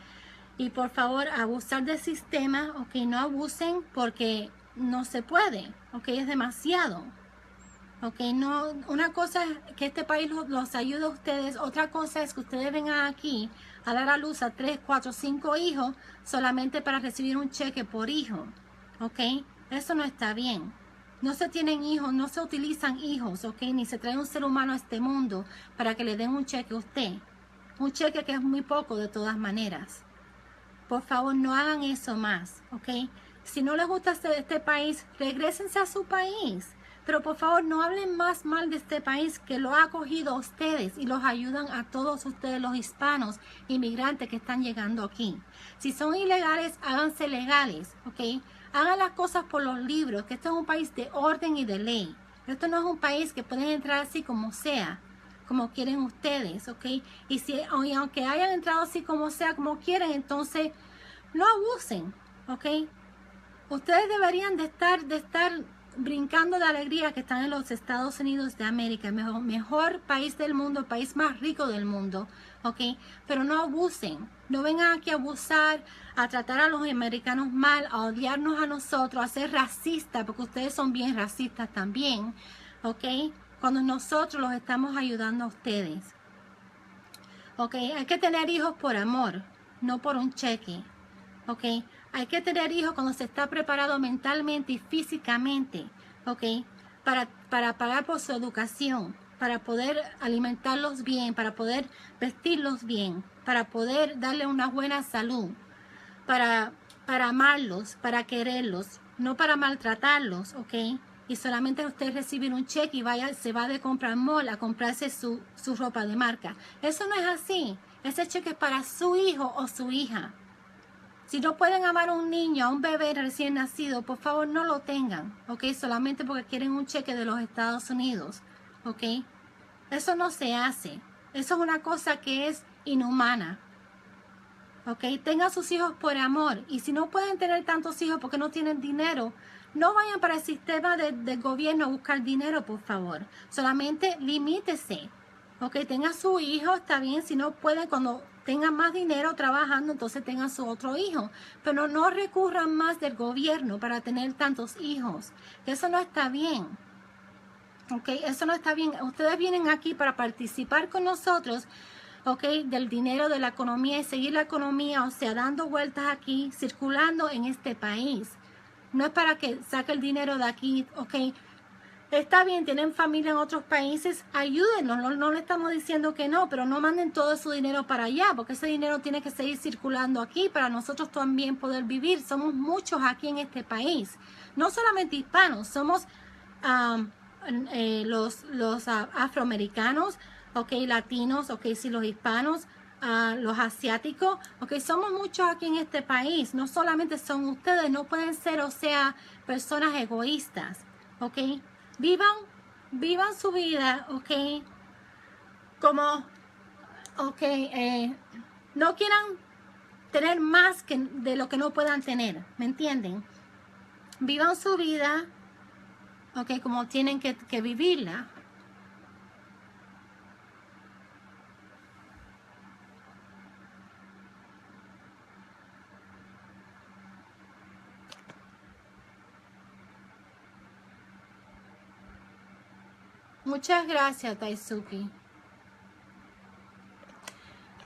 y por favor abusar del sistema, ¿ok? No abusen porque no se puede, ¿ok? Es demasiado. Ok, no, una cosa es que este país los ayude a ustedes, otra cosa es que ustedes vengan aquí a dar a luz a 3, 4, 5 hijos solamente para recibir un cheque por hijo. Ok, eso no está bien. No se tienen hijos, no se utilizan hijos, ok, ni se trae un ser humano a este mundo para que le den un cheque a usted. Un cheque que es muy poco de todas maneras. Por favor, no hagan eso más, ok. Si no les gusta este país, regrésense a su país. Pero por favor no hablen más mal de este país que lo ha acogido a ustedes y los ayudan a todos ustedes, los hispanos, inmigrantes que están llegando aquí. Si son ilegales, háganse legales, ¿ok? Hagan las cosas por los libros, que esto es un país de orden y de ley. Esto no es un país que pueden entrar así como sea, como quieren ustedes, ¿ok? Y aunque hayan entrado así como sea, como quieren, entonces no abusen, ¿ok? Ustedes deberían de estar brincando de alegría que están en los Estados Unidos de América, el mejor país del mundo, el país más rico del mundo, ¿ok? Pero no abusen, no vengan aquí a abusar, a tratar a los americanos mal, a odiarnos a nosotros, a ser racistas, porque ustedes son bien racistas también, ¿ok? Cuando nosotros los estamos ayudando a ustedes, ¿ok? Hay que tener hijos por amor, no por un cheque, ¿ok? Hay que tener hijos cuando se está preparado mentalmente y físicamente, ¿ok? Para pagar por su educación, para poder alimentarlos bien, para poder vestirlos bien, para poder darle una buena salud, para amarlos, para quererlos, no para maltratarlos, ¿ok? Y solamente usted recibir un cheque y se va de comprar mall a comprarse su ropa de marca. Eso no es así. Ese cheque es para su hijo o su hija. Si no pueden amar a un niño, a un bebé recién nacido, por favor no lo tengan, ¿ok? Solamente porque quieren un cheque de los Estados Unidos, ¿ok? Eso no se hace. Eso es una cosa que es inhumana, ¿ok? Tengan sus hijos por amor. Y si no pueden tener tantos hijos porque no tienen dinero, no vayan para el sistema del gobierno a buscar dinero, por favor. Solamente limítese, ¿ok? Tengan su hijo, está bien. Si no pueden, cuando tengan más dinero trabajando, entonces tengan su otro hijo. Pero no recurran más del gobierno para tener tantos hijos. Eso no está bien. ¿Ok? Eso no está bien. Ustedes vienen aquí para participar con nosotros, ¿ok? Del dinero, de la economía y seguir la economía, o sea, dando vueltas aquí, circulando en este país. No es para que saque el dinero de aquí, ¿ok? Está bien, tienen familia en otros países, ayúdenos, no le estamos diciendo que no, pero no manden todo su dinero para allá, porque ese dinero tiene que seguir circulando aquí para nosotros también poder vivir. Somos muchos aquí en este país, no solamente hispanos, somos los afroamericanos, ok, latinos, ok, sí, los hispanos, los asiáticos, ok, somos muchos aquí en este país, no solamente son ustedes, no pueden ser, o sea, personas egoístas, ok. Vivan su vida, ¿ok? Como, ¿ok? No quieran tener más de lo que no puedan tener, ¿me entienden? Vivan su vida, ¿ok? Como tienen que vivirla. Muchas gracias, Taisuki.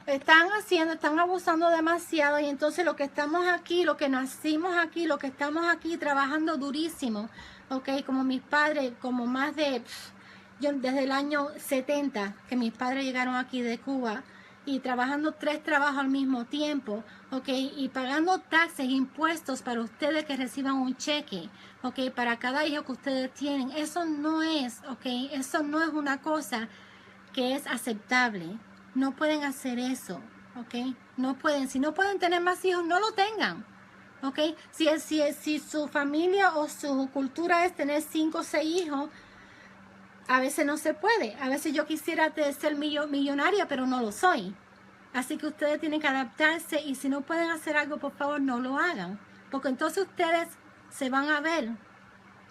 Están abusando demasiado, y entonces lo que estamos aquí, lo que nacimos aquí, lo que estamos aquí trabajando durísimo, ok, como mis padres, como más de, yo desde el año 70, que mis padres llegaron aquí de Cuba, y trabajando 3 trabajos al mismo tiempo, ok, y pagando taxes, impuestos para ustedes que reciban un cheque, ok, para cada hijo que ustedes tienen. Eso no es, ok, eso no es una cosa que es aceptable. No pueden hacer eso, ok, no pueden. Si no pueden tener más hijos, no lo tengan, ok. Si su familia o su cultura es tener 5 o 6 hijos, a veces no se puede. A veces yo quisiera ser millonaria, pero no lo soy. Así que ustedes tienen que adaptarse, y si no pueden hacer algo, por favor, no lo hagan. Porque entonces ustedes se van a ver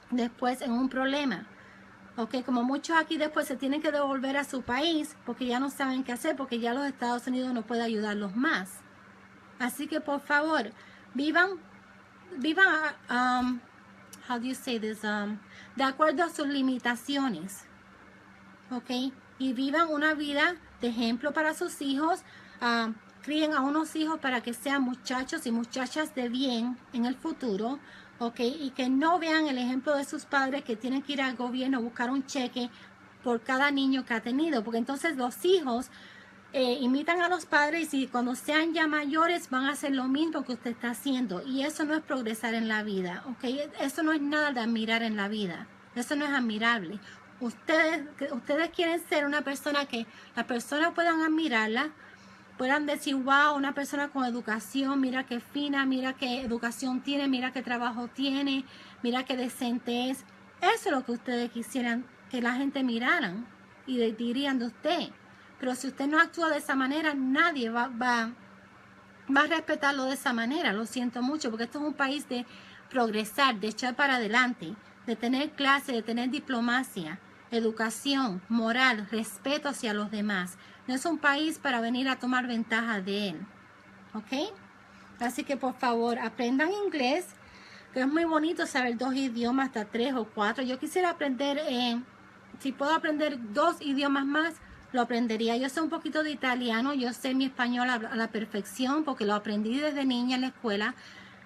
después en un problema. Ok, como muchos aquí después se tienen que devolver a su país porque ya no saben qué hacer, porque ya los Estados Unidos no puede ayudarlos más. Así que por favor, vivan, how do you say this? De acuerdo a sus limitaciones, ok, y vivan una vida de ejemplo para sus hijos. Críen a unos hijos para que sean muchachos y muchachas de bien en el futuro, ok, y que no vean el ejemplo de sus padres que tienen que ir al gobierno a buscar un cheque por cada niño que ha tenido, porque entonces los hijos imitan a los padres, y cuando sean ya mayores van a hacer lo mismo que usted está haciendo, y eso no es progresar en la vida, ok. Eso no es nada de admirar en la vida, eso no es admirable. Ustedes quieren ser una persona que las personas puedan admirarla, puedan decir, wow, una persona con educación, mira qué fina, mira qué educación tiene, mira qué trabajo tiene, mira qué decente es. Eso es lo que ustedes quisieran que la gente miraran y dirían de usted. Pero si usted no actúa de esa manera, nadie va a respetarlo de esa manera. Lo siento mucho, porque esto es un país de progresar, de echar para adelante, de tener clase, de tener diplomacia, educación, moral, respeto hacia los demás. No es un país para venir a tomar ventaja de él. ¿Ok? Así que por favor, aprendan inglés, que es muy bonito saber 2 idiomas, hasta 3 o 4. Yo quisiera aprender, si puedo aprender 2 idiomas más, lo aprendería. Yo sé un poquito de italiano, yo sé mi español a la perfección porque lo aprendí desde niña en la escuela.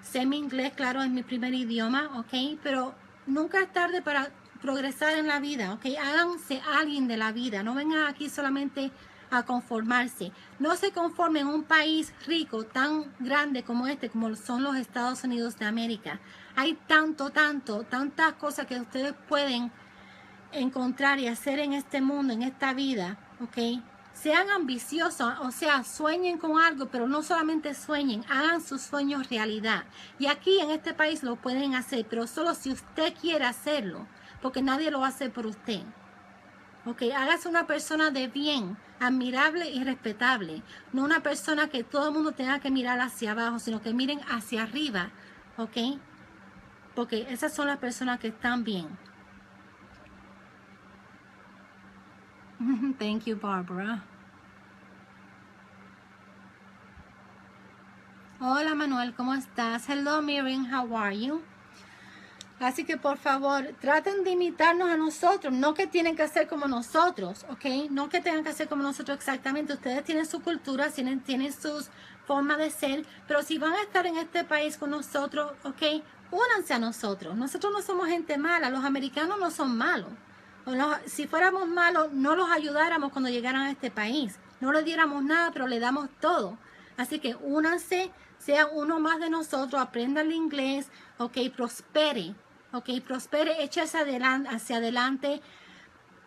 Sé mi inglés, claro, es mi primer idioma, ¿ok? Pero nunca es tarde para progresar en la vida, ¿ok? Háganse alguien de la vida, no vengan aquí solamente a conformarse. No se conformen en un país rico, tan grande como este, como son los Estados Unidos de América. Hay tantas cosas que ustedes pueden encontrar y hacer en este mundo, en esta vida, ¿ok? Sean ambiciosos, o sea, sueñen con algo, pero no solamente sueñen, hagan sus sueños realidad. Y aquí en este país lo pueden hacer, pero solo si usted quiere hacerlo, porque nadie lo va a hacer por usted. ¿Ok? Hágase una persona de bien, admirable y respetable. No una persona que todo el mundo tenga que mirar hacia abajo, sino que miren hacia arriba, ¿ok? Porque esas son las personas que están bien. Thank you, Barbara. Hola, Manuel, ¿cómo estás? Hello, Miriam, how are you? Así que, por favor, traten de imitarnos a nosotros. No que tienen que hacer como nosotros, ¿ok? No que tengan que hacer como nosotros exactamente. Ustedes tienen su cultura, tienen sus formas de ser. Pero si van a estar en este país con nosotros, ¿ok? Únanse a nosotros. Nosotros no somos gente mala. Los americanos no son malos. Si fuéramos malos, no los ayudáramos cuando llegaran a este país. No les diéramos nada, pero le damos todo. Así que únanse, sean uno más de nosotros, aprendan el inglés, ok, prospere, échese hacia adelante,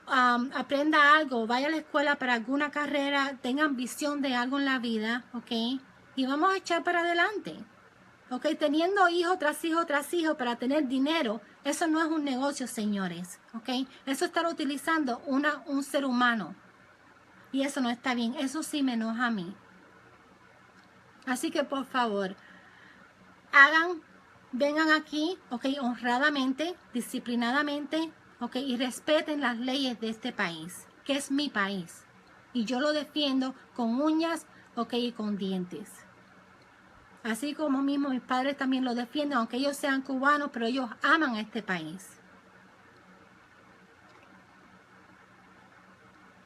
aprenda algo, vaya a la escuela para alguna carrera, tengan visión de algo en la vida, ok, y vamos a echar para adelante. Ok, teniendo hijo tras hijo tras hijo para tener dinero, eso no es un negocio, señores. Ok, eso es estar utilizando un ser humano. Y eso no está bien. Eso sí me enoja a mí. Así que por favor, vengan aquí, ok, honradamente, disciplinadamente, ok, y respeten las leyes de este país, que es mi país. Y yo lo defiendo con uñas, ok, y con dientes. Así como mismo mis padres también lo defienden, aunque ellos sean cubanos, pero ellos aman a este país.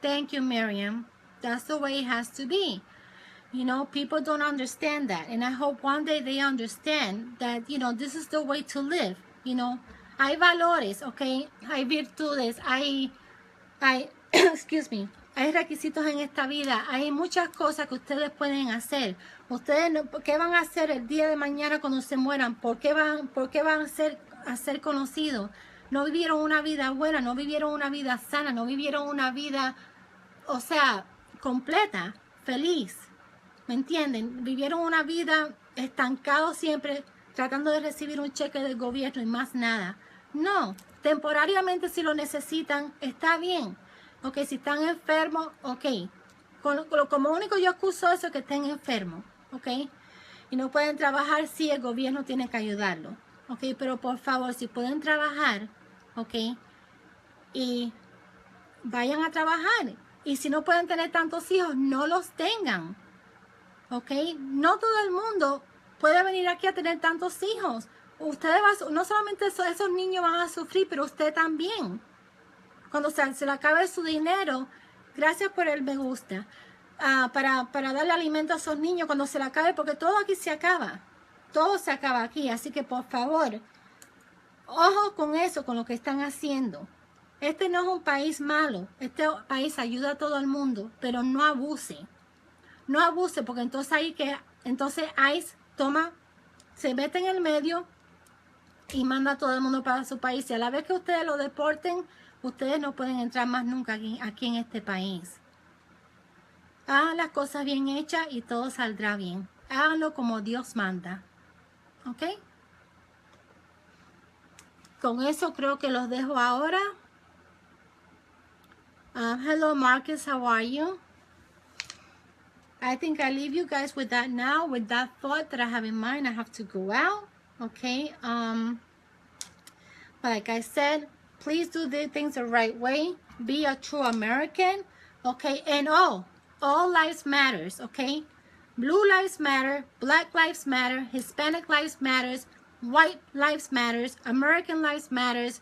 Thank you, Miriam. That's the way it has to be. You know, people don't understand that. And I hope one day they understand that, you know, this is the way to live. You know, hay valores, okay? Hay virtudes, hay excuse me, hay requisitos en esta vida, hay muchas cosas que ustedes pueden hacer. Ustedes, ¿qué van a hacer el día de mañana cuando se mueran? ¿Por qué van a ser conocidos? No vivieron una vida buena, no vivieron una vida sana, no vivieron una vida, o sea, completa, feliz. ¿Me entienden? Vivieron una vida estancado siempre, tratando de recibir un cheque del gobierno y más nada. No, temporariamente si lo necesitan, está bien. Ok, si están enfermos, ok. Como único yo acuso eso es que estén enfermos, ok. Y no pueden trabajar, sí, el gobierno tiene que ayudarlo, ok. Pero por favor, si pueden trabajar, ok, y vayan a trabajar. Y si no pueden tener tantos hijos, no los tengan, ok. No todo el mundo puede venir aquí a tener tantos hijos. Ustedes no solamente esos niños van a sufrir, pero usted también. Cuando se le acabe su dinero, gracias por el me gusta, para darle alimento a esos niños cuando se le acabe, porque todo aquí se acaba. Todo se acaba aquí, así que por favor, ojo con eso, con lo que están haciendo. Este no es un país malo, este país ayuda a todo el mundo, pero no abuse. No abuse, porque entonces ICE se mete en el medio y manda a todo el mundo para su país. Y a la vez que ustedes lo deporten, ustedes no pueden entrar más nunca aquí en este país. Hagan las cosas bien hechas y todo saldrá bien. Háganlo como Dios manda. ¿Ok? Con eso creo que los dejo ahora. Hello, Marcus. How are you? I think I leave you guys with that now, with that thought that I have in mind. I have to go out. Okay? Like I said, please do the things the right way. Be a true American, okay? And all lives matters, okay? Blue lives matter, black lives matter, Hispanic lives matters, white lives matters, American lives matters,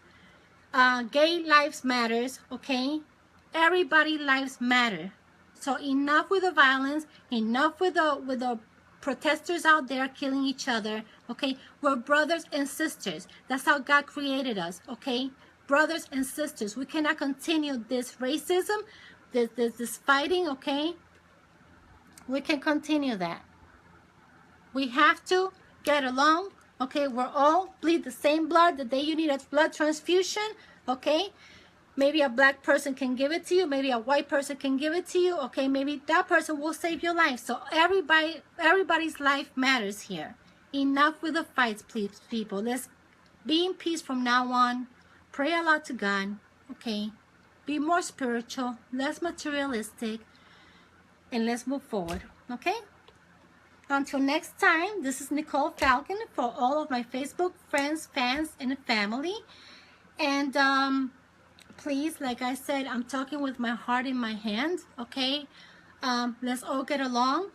gay lives matters, okay? Everybody lives matter. So enough with the violence, enough with the protesters out there killing each other, okay? We're brothers and sisters. That's how God created us, okay? Brothers and sisters. We cannot continue this racism, this fighting, okay? We can continue that. We have to get along, okay? We're all bleed the same blood. The day you need a blood transfusion, okay? Maybe a black person can give it to you. Maybe a white person can give it to you. Okay, maybe that person will save your life. So everybody's life matters here. Enough with the fights, please, people. Let's be in peace from now on. Pray a lot to God. Okay, be more spiritual, less materialistic, and let's move forward. Okay. Until next time, this is Nicole Falcon for all of my Facebook friends, fans, and family. And please, like I said, I'm talking with my heart in my hand, okay? Let's all get along.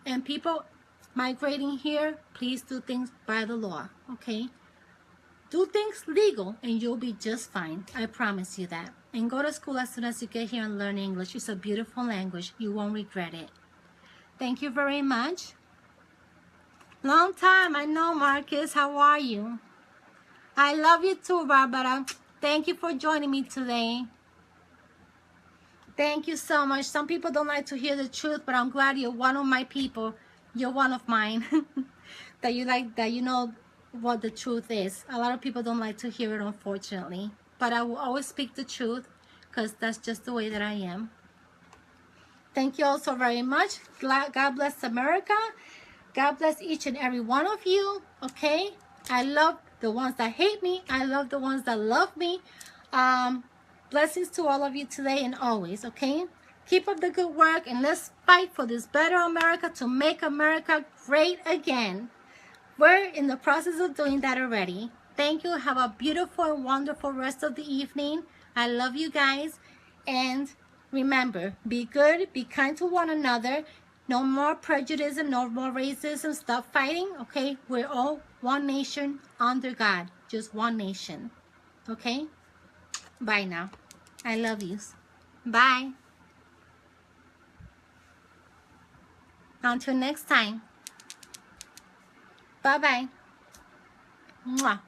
And people migrating here, please do things by the law, okay? Do things legal and you'll be just fine. I promise you that. And go to school as soon as you get here and learn English. It's a beautiful language. You won't regret it. Thank you very much. Long time, I know, Marcus. How are you? I love you too, Barbara. Thank you for joining me today. Thank you so much. Some people don't like to hear the truth, but I'm glad you're one of my people. You're one of mine. that you know what the truth is. A lot of people don't like to hear it, unfortunately. But I will always speak the truth because that's just the way that I am. Thank you all so very much. God bless America. God bless each and every one of you. Okay? I love the ones that hate me. I love the ones that love me. Blessings to all of you today and always, okay? Keep up the good work and let's fight for this better America to make America great again. We're in the process of doing that already. Thank you. Have a beautiful and wonderful rest of the evening. I love you guys. And remember, be good, be kind to one another. No more prejudice, no more racism. Stop fighting, okay? We're all one nation under God. Just one nation, okay? Bye now. I love you. Bye. Until next time. Bye-bye. Mwah.